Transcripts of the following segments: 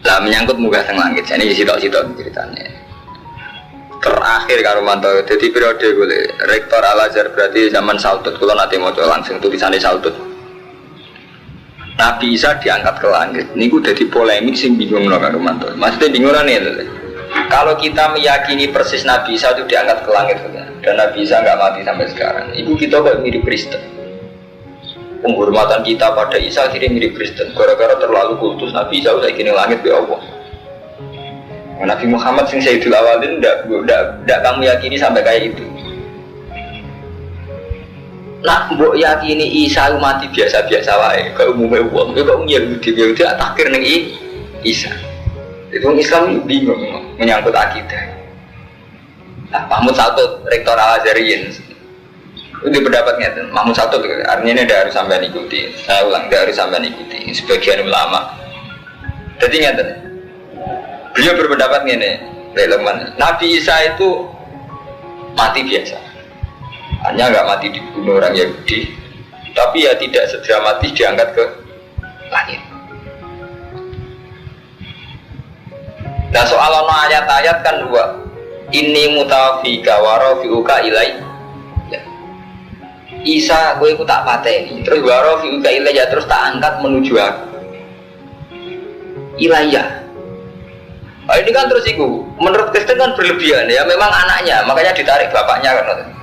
Lah menyangkut munggah teng langit. Jane sitok-sitok ceritanya. Terakhir karo mantau. Jadi periode gue Rektor Al Azhar berarti zaman Sautut. Kalau nanti mau langsung tulisannya Sautut. Nabi Isa diangkat ke langit. Ini udah di polemik sing bingung loh karo mantau. Maksudnya bingung nih. Kalau kita meyakini persis Nabi Isa itu diangkat ke langit dan Nabi Isa nggak mati sampai sekarang, itu kita kok mirip Kristen. Penghormatan kita pada Isa akhirnya mirip Kristen. Gara-gara terlalu kultus Nabi Isa udah kini langit ya Allah. Nabi Muhammad sing Sayyidul Awalin tidak kamu yakini sampai kayak itu. Nah, mbok yakini Isa mati biasa-biasa wae, kayak umumnya wong. Kok Yahudi atakir ning Isa. Itu Islam bingung menyangkut akidah. Nah, Mahmud Saltut, Rektor Al-Azhariyin, itu pendapatnya. Mahmud Saltut artinya ini harus sampai ikuti. Saya ulang, harus sampai ikuti. Sebagian ulama. Jadi ingat, beliau berpendapat gini, Nabi Isa itu mati biasa. Hanya nggak mati dibunuh orang Yahudi, tapi ya tidak segera mati diangkat ke langit. Nah soal ayat-ayat kan dua. Ini mutawafika warafiuka ilai. Ya. Isa kowe ku tak pateni. Terus warafiuka ilai ya terus tak angkat menuju aku. Ilayah. Nah, ini kan terus iku. Menurut Kristen kan berlebihan ya. Memang anaknya, makanya ditarik bapaknya kan.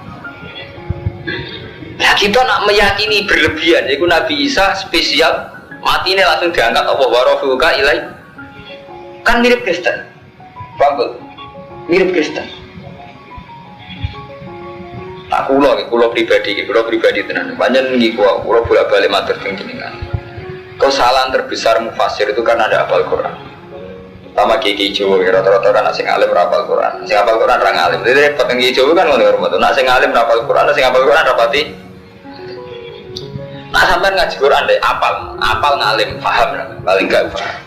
Nah kita nak meyakini berlebihan. Yaitu Nabi Isa spesial mati ini langsung diangkat Allah warafiuka ilai. Kan mirip Kristen, paham? Mirip Kristen. Tak kulo pribadi tenan. Panjang nih kulo bolak-balik matur jenengan. Kesalahan terbesar mufasir itu karena ada hafal Quran. Pertama Kiai Jawa, rata-rata kan asing alim hafal Quran. Asing hafal Quran orang alim. Jadi repot Kiai Jawa kan ngono rumah tuh. Asing alim hafal Quran, asing hafal Quran rapati. Nah sampai ngaji Quran deh, apal ngalim, paham paling gak paham.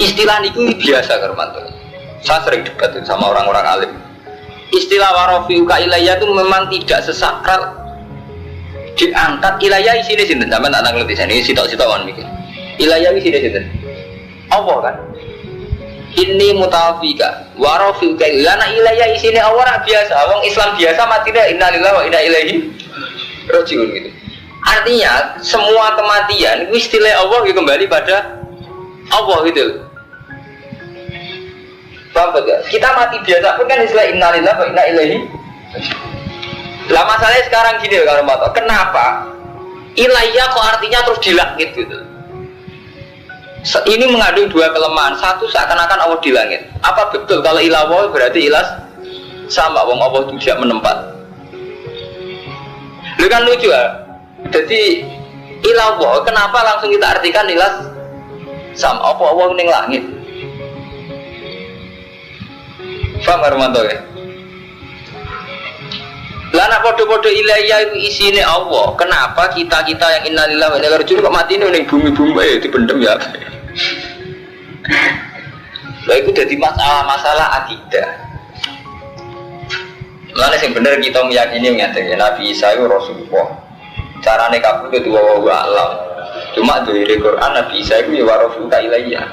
Istilah itu biasa Karmanto. Saya sering debat sama orang-orang alim. Istilah warafiuka ilayya itu memang tidak sesakral diangkat. Ilayya isinya sinten sampean tak ngerti sini sitok-sitokan mikir. Ilayya isinya sinten? Allah kan. Ini mutawafika warafiuka ilayya. Nah ilayya isinya Allah biasa. Wong Islam biasa matinya innalillahi wa inna ilaihi rajiun gitu. Artinya semua kematian itu istilah Allah itu kembali pada Allah gitu. Paham ya? Kita mati biasa pun kan istilah innalillahi wa inna ilaihi. Lah masalahnya sekarang gini kalau mau tahu kenapa ilayya kok artinya terus di langit gitu. Ini mengandung dua kelemahan. Satu seakan-akan Allah di langit. Apa betul kalau ilallah berarti ilas sama wong Allah itu tidak menempat. Lu kan lucu ya. Jadi ilallah kenapa langsung kita artikan ilas sama apa Allah ning langit. Paham Armanto ya? Lah nak podo-podo ilayya itu isine Allah. Kenapa kita yang innalillahi wa inna ilaihi raji'un kok mati ning bumi-bumi dipendem ya? Lah itu jadi masalah akidah. Lah sing bener kita meyakini ngene Nabi Isa itu Rasulullah. Carane kabeh itu wa alam. Cuma dari Quran Nabi Isa itu ya warafuka ilayya.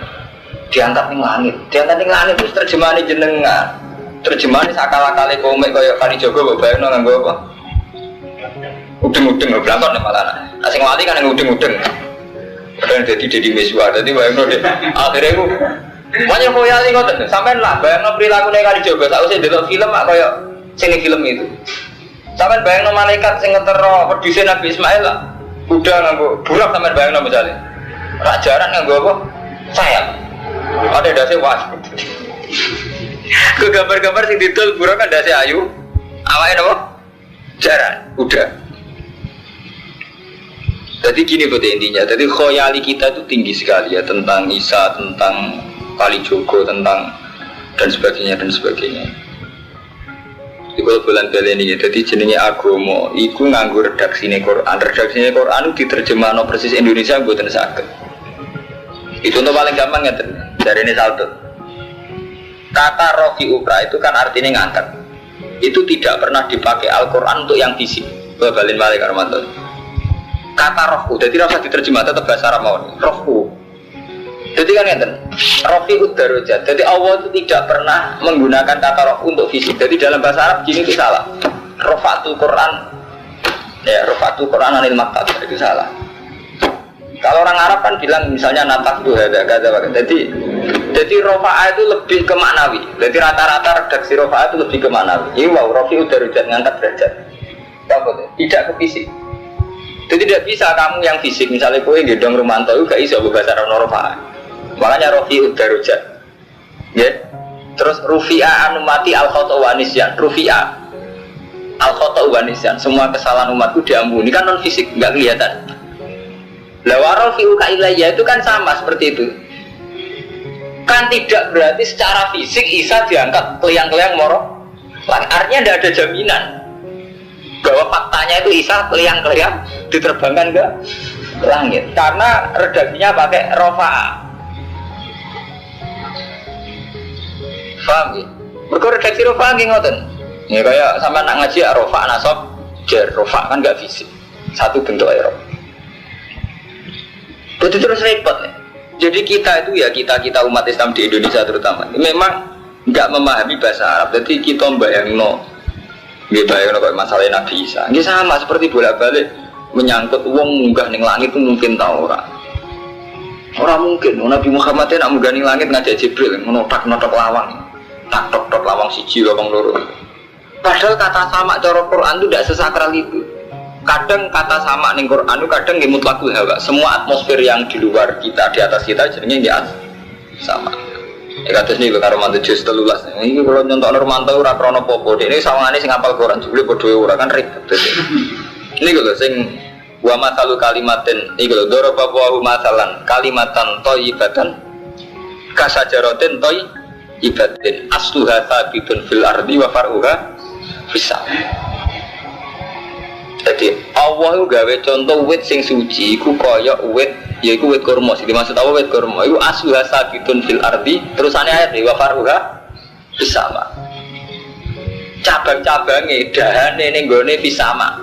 Diangkat ning langit. Diangkat ning langit itu terjemahane jenengan. Terjemahane sakala-kale komik kaya Kani Jogo mbok bayangno nganggo apa? Udeng-udeng blangkon malah. Nah sing wali kan nganggo udeng-udeng. Kadang jadi miswa. Dadi bayangno deh. Akhire ku banyak koyali ngoten. Sampeyan lah bayangno prilakune Kani Jogo sakwise delok film kaya sing film itu. Sampeyan bayangno malaikat sing ngetero wedhuse Nabi Ismail lah. Udah nganggo burak sampeyan bayangno misale. Rak jaran nganggo apa? Sayap. Ada dasi was. Ke gambar-gambar sing didol burak kan dasi ayu. Awake apa? Jaran. Udah. Jadi gini betul intinya. Jadi khoyali kita itu tinggi sekali ya tentang Isa, tentang Kalijogo, tentang dan sebagainya dan sebagainya. Di kalau bulan balen ini, jadi jenenge agama, iku nganggo redaksine Quran. Redaksine Quran diterjemahno persis Indonesia mboten saged. Itu untuk paling gampang ya dari ini saldo. Kata rofi ukra itu kan artinya ngangkat. Itu tidak pernah dipakai Al-Quran untuk yang fisik. Balin balik Armanto. Kata rofu, jadi rasa diterjemah tetap bahasa Arab mau. Rofu. Jadi kan ngeten. Rafi'ud darajat. Jadi Allah itu tidak pernah menggunakan kata rof untuk fisik. Jadi dalam bahasa Arab gini itu salah. Rafa'tul Quran, ya Rafa'tul Quran anil maktab itu salah. Kalau orang Arab kan bilang misalnya natak itu ada kata. Jadi rofa'a itu lebih ke maknawi. Jadi rata-rata redaksi rofa'a itu lebih ke maknawi. Ini wow, Rafi'ud darajat ngangkat derajat. Tidak ke fisik. Jadi tidak bisa kamu yang fisik misalnya kowe gendong Rumanto itu gak iso bahasa Arab rofa'a. Makanya Rafi'ud darajat. Ya. Terus rufi'a anumati al-khata' wa nisyan. Rufi'a al-khata' wa nisyan. Semua kesalahan umatku diampuni kan non fisik, enggak kelihatan. La wa rafi'uka ilayya itu kan sama seperti itu. Kan tidak berarti secara fisik Isa diangkat keliang-keliang moro. Artinya tidak ada jaminan bahwa faktanya itu Isa keliang-keliang diterbangkan ke langit. Karena redaksinya pakai rofa'a. Paham ya? Mereka redaksi rofa'a nggih ngoten. Ya kayak sampai nak ngaji rofa'a nasab jar rofa'a kan enggak fisik. Satu bentuk air. Betul terus repot nih. Jadi kita itu ya kita umat Islam di Indonesia terutama memang nggak memahami bahasa Arab. Jadi kita bayangno kayak masalah Nabi Isa. Ini sama seperti bolak-balik menyangkut uang munggah ning langit itu mungkin tahu orang mungkin. Nabi Muhammad nak munggah ning langit ngajak Jibril notak lawang, tak tok lawang siji lawang loro. Padahal kata sama cara Quran itu tidak sesakral itu. Kadang kata sama ning Quran itu kadang nggih mutlakul hawa. Semua atmosfer yang di luar kita, di atas kita jenenge nggih sama. Ya kados niku karo mantu jus 13. Iki kula nyontok Romanto ora krana apa-apa. Dene sawangane sing hafal Quran jebule padha ora kan ribet. Niku lho sing wa masalu kalimatin niku lho daraba wa masalan kalimatan thayyibatan kasajaratin thayyibatin asluha sabitun fil ardi wa faruha fis sama. Jadi Allah itu gawe contoh wit sing suci iku kaya wit yaiku wit kurma. Sing dimaksud apa wit kurma iku asluha sabitun fil ardi terusane ayat wa faruha bisama. Cabang-cabange dahane ning gone bisama.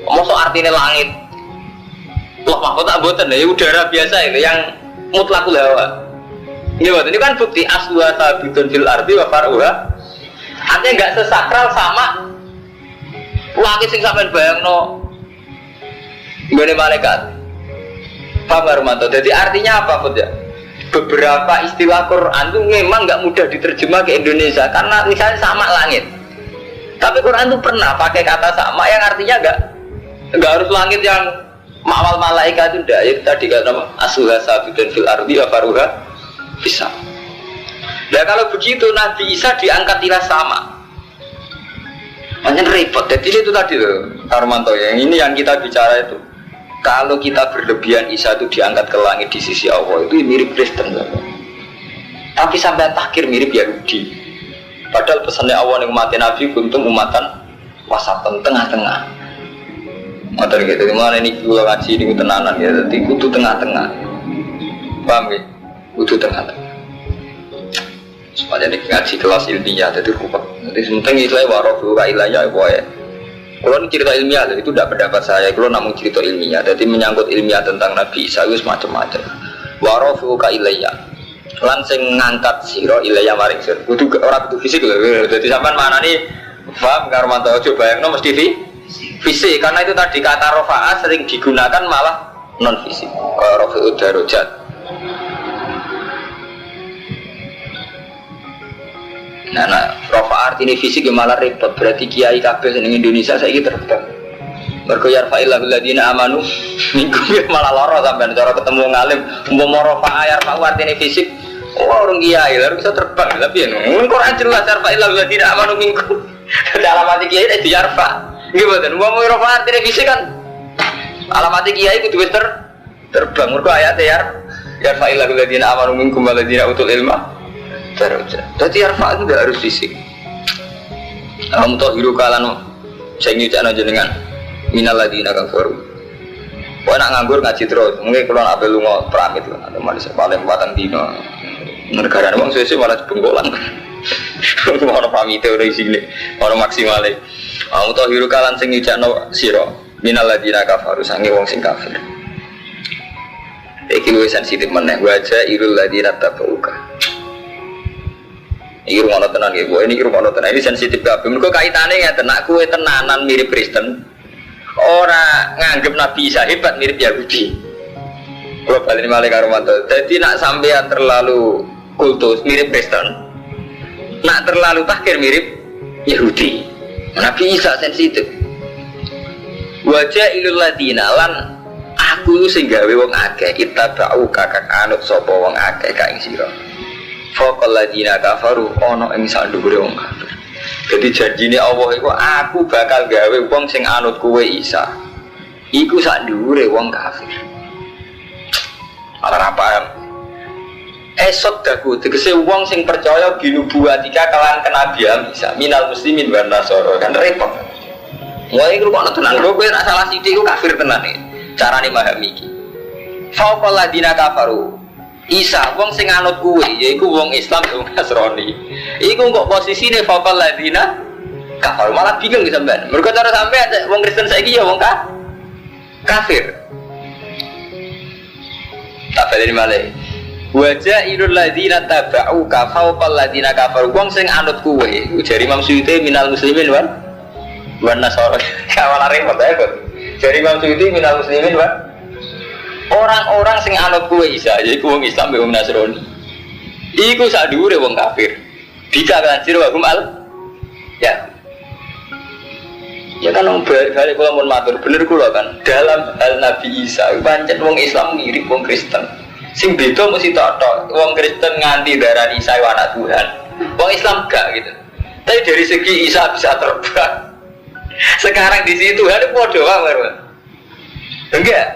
Mosok artine langit. Loh maksud tak mboten ya udara biasa itu yang mutlakul hawa. Ini kan bukti asluha sabitun fil ardi wa faruha. Artinya enggak sesakral sama langit sing sampean bayangno nggone malaikat. Paham Armanto? Jadi artinya apa Bud ya? Beberapa istilah Quran itu memang nggak mudah diterjemah ke Indonesia karena misalnya sama langit. Tapi Quran itu pernah pakai kata sama yang artinya nggak harus langit yang mawal malaikat itu ndak. Ya tadi kata nama asluha sabitun fil ardi wa faruha bisa. Nah kalau begitu Nabi Isa diangkat ilah sama. Hanya repot. Jadi itu tadi loh Armanto ya. Ini yang kita bicara itu. Kalau kita berlebihan Isa itu diangkat ke langit di sisi Allah itu mirip Kristen kan? Tapi sampai akhir mirip Yahudi. Padahal pesannya Allah yang umatnya Nabi kuntum umatan wasatan tengah-tengah. Matur gitu. Dimana ini kalau ngaji ini tenanan ya. Jadi kudu tengah-tengah. Paham ya? Kudu tengah-tengah. Supaya ini ngaji kelas ilmiah jadi rupak. Jadi sementing istilahnya warofu kailanya ya. Kalau ini cerita ilmiah, itu tidak pendapat saya. Kalau namun cerita ilmiah, jadi menyangkut ilmiah tentang Nabi Isa itu macam-macam. Warofu kailanya, langsung ngangkat siro ilaya maring siro. Kudu orang itu fisik loh. Jadi sampai mana nih? Paham Karmanto? Coba yang no mesti fisik. Karena itu tadi kata rofaah sering digunakan malah non fisik. Kalau rofi'ud darajat. Nah, rofa artinya fisik yang malah repot. Berarti kiai kabeh di Indonesia saya gitu terbang. Mergo yarfa'illahu alladziina amanu minkum malah lara sampean cara ketemu ngalim umpama rofa yarfa'u artinya fisik. Oh, orang kiai lalu bisa terbang. Tapi ya Quran jelas yarfa'illahu alladziina amanu minkum. Alamat kiai itu yarfa. Gimana? Umpama rofa artinya fisik kan alamat kiai kudu wis terbang. Mergo ayate yarfa'illahu alladziina amanu minkum walladziina utul ilma. Jadi arfa itu tidak harus fisik. Kamu tahu hidup kalian saya nyucak aja dengan minal ladina kafaru. Kau nak nganggur ngaji terus, mungkin kalau nak belu mau pramit lah, ada malah paling batang dino. Negara orang sesuai malah bengkolan. Orang pamit orang sini, orang maksimal. Kamu tahu hidup kalian saya nyucak no siro minal ladina kafaru sangi wong sing kafir. Iki luwih sensitif meneh wajah irul ladina tabauka. Iki rumono tenan nggih, ini rumono tenan ini sensitif kabeh. Mergo kaitane ngeten, nek kowe tenanan mirip Kristen, ora nganggep Nabi Isa hebat mirip Yahudi. Kulo bali malih karo mantu. Dadi nek sampean terlalu kultus mirip Kristen, nek terlalu tahkir mirip Yahudi. Nabi Isa sensitif. Wajah ilul ladina lan aku sing gawe wong akeh kita bau kakak anut sapa wong akeh ka ing sira. Faqal ladina kafaru ana ing sandhuwure wong kafir. Jadi janjine Allah iku aku bakal gawe wong sing anut kowe Isa. Iku sandhuwure wong kafir. Ora paham. Esot daku tegese wong sing percaya binubuwatika kelan kenabian Isa minal muslimin wan nasara kan repot. Mulai iku kok tenan lho kowe nek salah sithik iku kafir tenan iki. Carane memahami iki. Faqal ladina kafaru. Isa wong sing anut kowe yaiku wong Islam wong Nasrani. Iku kok posisine faqal ladina kafaru malah bingung sampean. Mergo cara sampean wong Kristen saiki ya wong kafir. Tak bali malih. Wajah irul ladina tabau kafaqal ladina kafaru wong sing anut kowe. Jari Imam Suyuti minal muslimin wan nasara kawan repot ya kok. Jadi Imam Suyuti minal muslimin orang-orang sing anut kowe Isa yaiku wong Islam wong Nasrani. Iku sak dhuwure wong kafir. Bika kan sira wa al ya. Ya kan balik kula mun matur bener kula kan dalam hal Nabi Isa pancen wong Islam mirip wong Kristen. Sing beda mesti tok wong Kristen nganti darani Isa anak Tuhan. Wong Islam gak gitu. Tapi dari segi Isa bisa terbang. Sekarang di sini Tuhan itu bodoh banget. Enggak.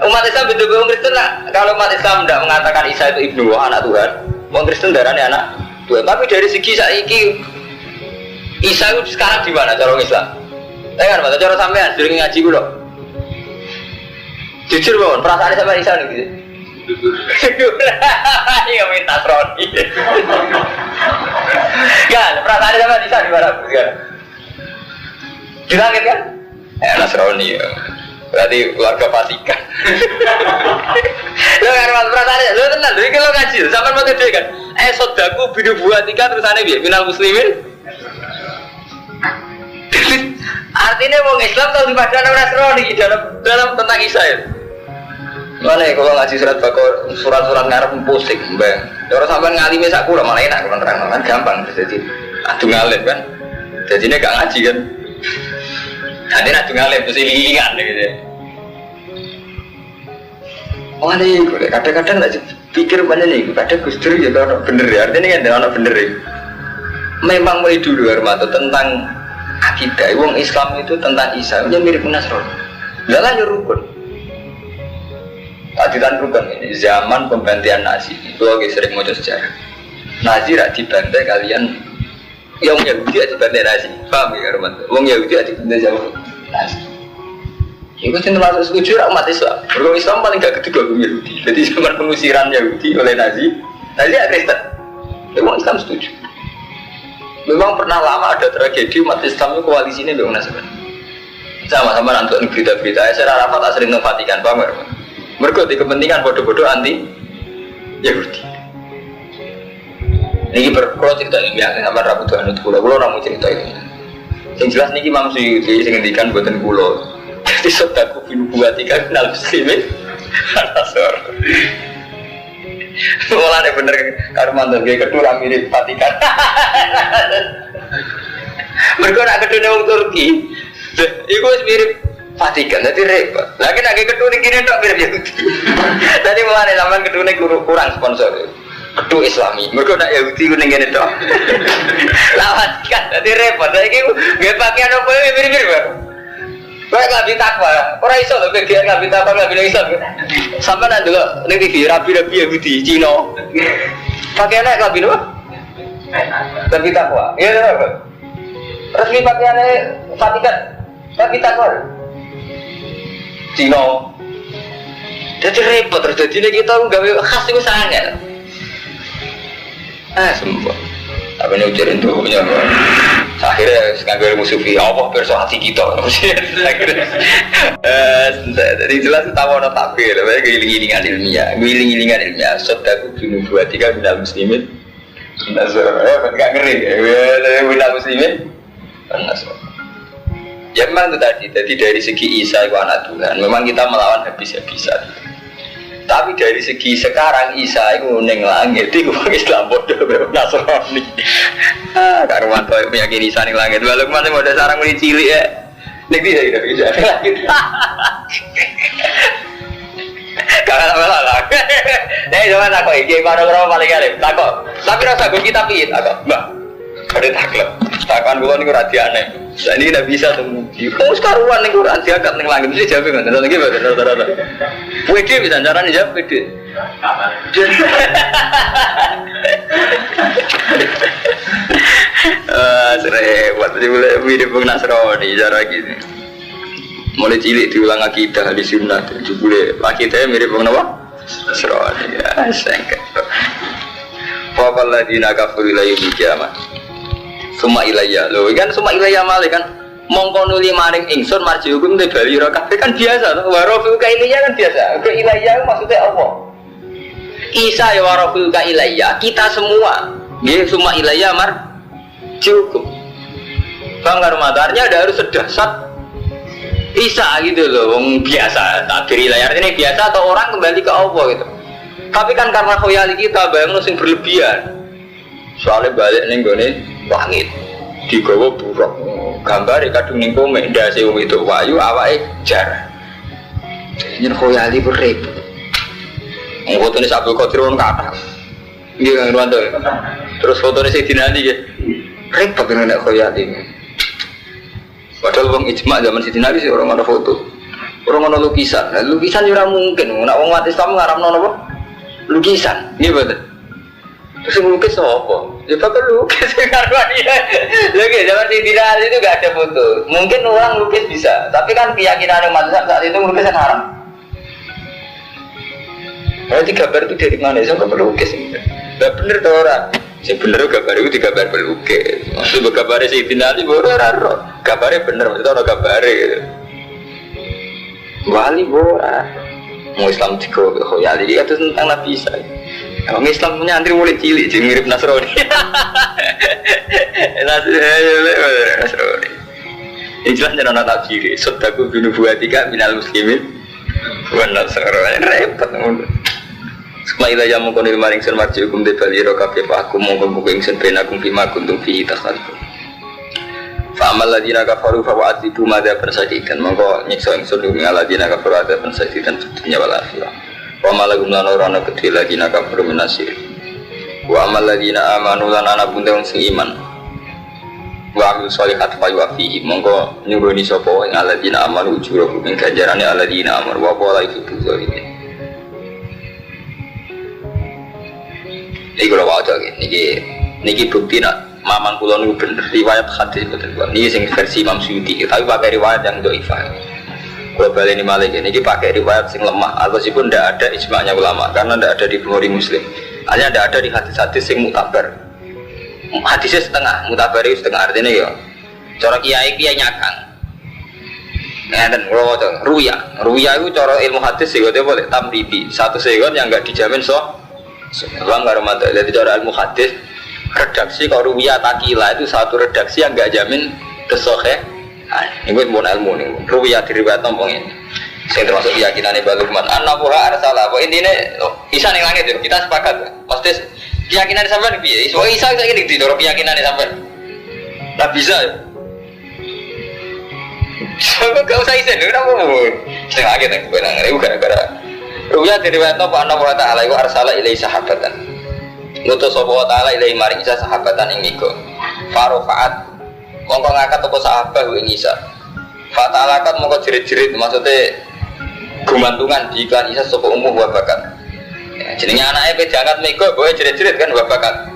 Umat Islam betul orang Kristen lah. Kalau umat Islam tidak mengatakan Isa itu ibnu anak Tuhan, orang Kristen darahnya anak Tuhan. Tapi dari segi saiki Isa itu sekarang di mana cara orang Islam? Kan mata cara sampean sering ngaji gue loh. Jujur bangun, perasaan sampean Isa nih gitu. Iya minta Roni. Kan perasaan sampean Isa di mana? Di langit kan? Nasrani ya. Berarti keluarga Vatikan. Lo kan mas perasaan lo tenang, jadi kalau ngaji, sampai mau gede kan? Sodaku bidu buatika terusannya biar minal muslimin. Artinya mau Islam tahu di badan Nasrani dalam tentang Isa ya. Mana ya kalau ngaji surat-surat ngarep pusing, bang. Orang sampai ngalimi saku lah malah enak kalau terang kan gampang jadi adu ngalim kan. Jadi ini gak ngaji kan. Nanti nak ngalim terus ilingan gitu. Oh nih, kadang-kadang tak pikir mana nih, kadang Gus Dur ya kalau bener ya, artinya kan ada bener ya. Memang mulai dulu Armato tentang akidah, wong Islam itu tentang Isa, dia mirip Nasrani. Jalan ya rukun. Adilan rukun ini zaman pembantian Nazi, itu lagi sering mau sejarah. Nazi rak dibantai kalian. Yang Yahudi ada bandar Nazi, paham ya Armato? Wong Yahudi ada bandar Jawa Nazi. Itu cinta masuk setuju umat Islam. Beragam Islam paling gak kedua wong Yahudi. Jadi zaman pengusiran Yahudi oleh Nazi ada Kristen. Wong Islam setuju. Memang pernah lama ada tragedi umat Islam itu koalisinya dengan Nasrani. Sama-sama nonton berita-berita. Saya Arafat tak sering memfatikan, paham ya? Mereka di kepentingan bodoh-bodoh anti Yahudi. Niki berpro cerita ini yang sama Rabu Tuhan itu kulo ramu cerita ini. Yang jelas niki Imam Suyuti sing ngendikan buatan kulo. Jadi sodaku binubuwatika minal muslimin Nasor. Mulane bener karo mantan ge kedua mirip Vatikan. Mergo nak kedune wong Turki. Iku wis mirip Vatikan dadi repot. Lah nek kedune kene tok mirip Yahudi. Dadi mulane sampean kedune kurang sponsor. Kedua Islami, mereka nak Yahudi kuning gini dong. Lawan kan, jadi repot. Lagi gak pakaian apa ini mirip-mirip kan? Baik nggak bitakwa, orang Islam loh, bagian nggak bitakwa nggak bilang Islam. Sampai nanti juga nih TV rapi-rapi Yahudi, Cina. Pakaiannya nggak bilang apa? Nggak bitakwa, iya apa? Resmi pakaiannya Vatikan, nggak bitakwa. Cina. Jadi repot terus. Jadi kita nggak khas itu sangat. Sembuh. Apa nih ujarin tuh punya Akhirnya nganggo ilmu sufi, Allah pirsa hati kita. Akhirnya jadi jelas tawono takbir, giling-gilingan ilmiah. Sodaku bunuh buat tiga minal muslimin. Nasr, enggak ngeri. Minal muslimin. Nasr. Ya memang itu tadi. Jadi dari segi Isa itu anak Tuhan, memang kita melawan habis-habisan. Tapi dari segi sekarang Isa itu neng langit itu Islam bodoh Nasrani. Karuan tuh meyakini Isa neng langit. Walau mana mau ada sarang mulai cilik ya. Nek dia tidak bisa langit. Karena malah. Nih jangan aku iki baru paling alim. Takut. Tapi rasa gue kita pihit agak. Mbak. Ada taklek. Takan gue nih kurang aneh. Nah, ini tidak bisa temu. Kamu sekarang nih kurang diangkat neng langit. Mesti jawab kan? Nanti gimana? Rata-rata. WD bisa caranya jawab WD. Serempet. Jadi mulai mirip Nasrani cara gini. Mulai cilik diulang akidah di sunnah. Jadi boleh akidahnya mirip apa? Nasrani. Ya, sengket. Fawaladina kafir la yumil kiamat. Suma ilayya lho kan suma ilayya malih kan mongko nuli maring ingsun marji hukum te bali ora kabeh kan biasa to warofu ka ilayya kan biasa ke ilayya maksudnya apa Isa ya warofu ka ilayya kita semua nggih suma ilayya marji hukum banggar madarnya ada harus sedasat Isa gitu loh wong biasa takdir ilayya ini biasa atau orang kembali ke Allah gitu tapi kan karena khoyali kita bayang sing berlebihan soalnya balik ning gone langit digawa buruk gambar kadung ning komik ndase wong itu wayu awake jar nyen khoyali berep fotone Abdul Qadir wong kathah nggih Kang Irwanto terus fotone Sayyidina Ali nggih repot nek khoyali padahal wong ijma zaman Sayyidina Ali sih orang ana foto orang ana lukisan lukisan ora mungkin nek wong mati Islam ngaramno napa lukisan nggih betul terus melukis apa? Ya bakal lukis karena dia lagi zaman Sayyidina Ali itu gak ada foto mungkin orang lukis bisa tapi kan keyakinan umat Islam saat itu melukis kan haram berarti gambar itu dari mana? Saya gak melukis gak bener tuh orang yang bener gambar itu digambar melukis maksudnya gambarnya Sayyidina Ali baru gambarnya bener maksudnya orang gambarnya gitu wali bora mau Islam juga khoyali dia itu tentang Nabi Isa orang Islam punya antri mulai cilik jadi mirip Nasrani Nasrani ini jelas jangan nak takfiri sodaku bunuh buatika minal muslimin bukan Nasrani repot Semailah yang mengkonil maring sun marji hukum de bali rokabe aku mongkon buku ingsun benakum bima kuntum fi takhalifu fa amal ladina kafaru fa wa'atibu madza persadidan mongko nyiksa ingsun ing ladina kafaru ada persadidan dunya wal akhirah wa malagum lan ora ana kedhe ladina kafaru minasir wa amal ladina amanu lan ana bunte wong sing iman wa amil sholihat fa yu'afihi mongko nyuruni sapa ing ladina amanu ujura ing ganjarane ladina amar wa qala iku zalimin. Ini kalau wajar niki bukti nak mamang kula niku bener riwayat hadis betul Pak. Niki sing versi Imam Suyuti, tapi pakai riwayat yang dhaifah. Kalau baleni malih niki pakai riwayat sing lemah, meskipun tidak ada ijma'nya ulama karena tidak ada di Bukhari Muslim. Hanya tidak ada di hadis-hadis sing mutabar. Hadisnya setengah, mutabar itu setengah artinya ya. Cara kiai nyakang. Dan kalau wajar ruya itu cara ilmu hadis sih boleh tamribi. Satu segon yang enggak dijamin Bang Garamata, jadi cara ilmu hadis redaksi kalau ruwiyah takila itu satu redaksi yang enggak jamin kesohe. Ini pun ilmu nih. Ruwiyah diriwayat nombong ini. Saya termasuk keyakinan Ibnu Luqman. An-Nabuha arsalah. Bahwa intinya Isa ning langit kita sepakat. Pasti keyakinan sampean piye? Iso Isa iki di doro keyakinan sampean. Lah bisa. Gak usah isen, kenapa mau? Sing langit nek benang ribu gara-gara ruya diriwayatno Pak Allah Ta'ala iku arsala ilai sahabatan. Ngutus sapa wa ta'ala ilai maring Isa sahabatan ing niku. Farofaat mongko ngangkat apa sahabat ing Isa. Fa ta'ala kat mongko jerit-jerit maksudnya gumantungan di iklan Isa sapa umuh wa bakat. Ya, jenenge anake pe diangkat mego boe jerit-jerit kan wa bakat.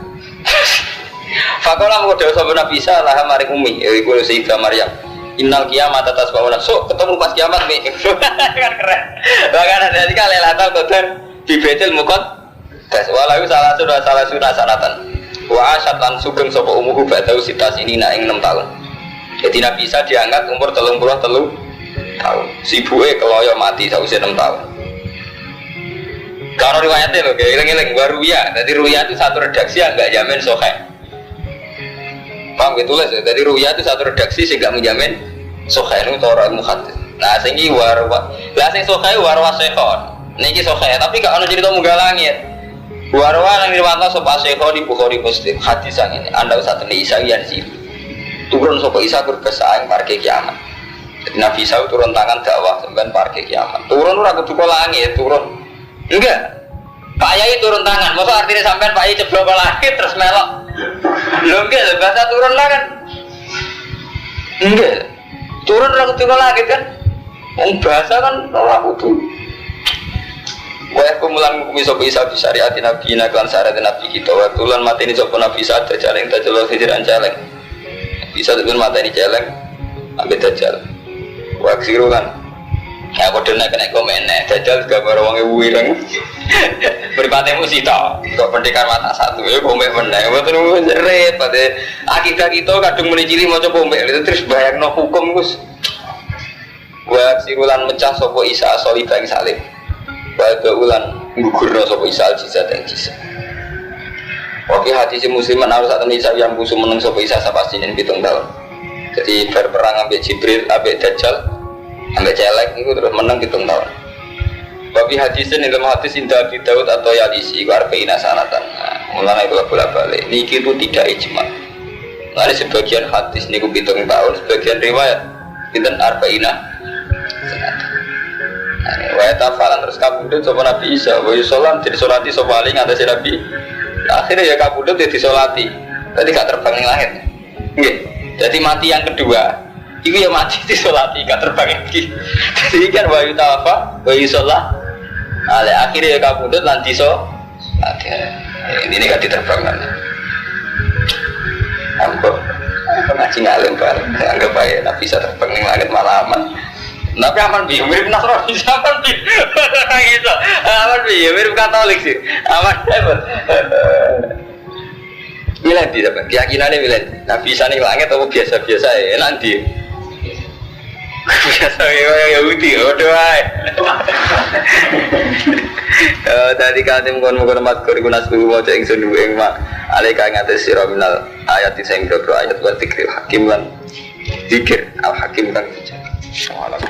Fakola mongko dawuh sapa Nabi Isa lah maring umi iku Sayyidah Maryam. Innal kiamat atas bawah so ketemu pas kiamat nih kan keren bahkan ada kali Lailatul Qadar di Baitul Muqaddas walau salah sunnah sanatan Wa asyat lan sugeng sapa umuhu badau sitas ini nak ing 6 tahun. Jadi Nabi Isa diangkat umur 33 tahun. Sibuke keloyo mati sausé 6 tahun. Kalau riwayatnya loh, eling-eling waruya. Jadi ruya itu satu redaksi yang enggak jamin sahih. Paham gitu lah. Jadi ruya itu satu redaksi sih enggak menjamin sahih itu orang muhadis. Nah, sing iki warwa. Lah sing sahih warwa sehon. Niki sahih tapi gak ono cerita munggah langit. Warwa nang riwayat sapa Syekhon di Bukhari Muslim hadis sang ini anda usah teni Isa yan sih turun sapa Isa kurbesaing parke kiamat. Jadi Nabi Isa turun tangan dakwah sampean parke kiamat. Turun ora kudu kok langit, turun. Enggak. Pak Yai turun tangan, maksud artinya sampean Pak Yai jeblok ke langit terus melok. Lho enggak, bahasa turun lah kan. Enggak. Turun ora kudu ke langit kan. Wong bahasa kan ora kudu. Wah, kumulan hukumi sopo Isa bisyariati Nabi Naklan syariat Nabi kita. Waktu lan mati ini sopo Nabi Isa ada celeng, tajalo hijiran celeng. Bisa dengan mata ini celeng, ambil dajal. Wah, siru kan. Ya, aku dengar kena komen. Dajal juga baru wangi wireng. Berpatemu sih toh. Kok pendekar mata satu, ya komen meneng. Betul seret. Pada akidah kita kadung menicili mau coba komen. Itu terus bayang no hukum gus. Wah, sirulan mecah sopo Isa solidang salim. Baik ulan gugurno sopo Isa al-jizat yang jizat. Oke hati si musliman harus saat ini Isa yang busuk meneng sopo Isa sapastin yang 7 tahun. Jadi berperang ambil Jibril, ambil Dajjal, ambil celek itu terus meneng 7 tahun. Babi hadisin dalam hadis indah Abi Daud atau Yalisi warbeina sanatan. Mulanya itu bola balik. Niki itu tidak ijma. Ada sebagian hadis niku 7 tahun, sebagian riwayat pinten arba'ina sanatan. Wayata falan terus kabudut sopa Nabi Isa wa yusolan jadi solati sopa aling atas Nabi. Akhirnya ya kabudut jadi solati. Tadi gak terbang yang langit. Nggih. Jadi mati yang kedua itu ya mati di solati gak terbang lagi. Jadi kan wa yutafa wa yusolah. Akhirnya ya kabudut lan diso. Ini gak diterbangkan. Ampun ngaji ngalim bareng. Anggap aja Nabi Isa terbang yang langit malaman. Tapi aman bi, mirip Nasrani, aman bi, gitu, aman bi, mirip Katolik sih, aman hebat. Miladi apa? Keyakinannya miladi. Nabi Isa nih langit atau biasa-biasa ya nanti. Biasa ya Yahudi, doa. Tadi katim kon matkor gunas buku mau cek ingsun dua ing mak. Alika ngates sira minal ayat sing ayat wa dzikril hakim lan zikir al hakim kan. Wallahu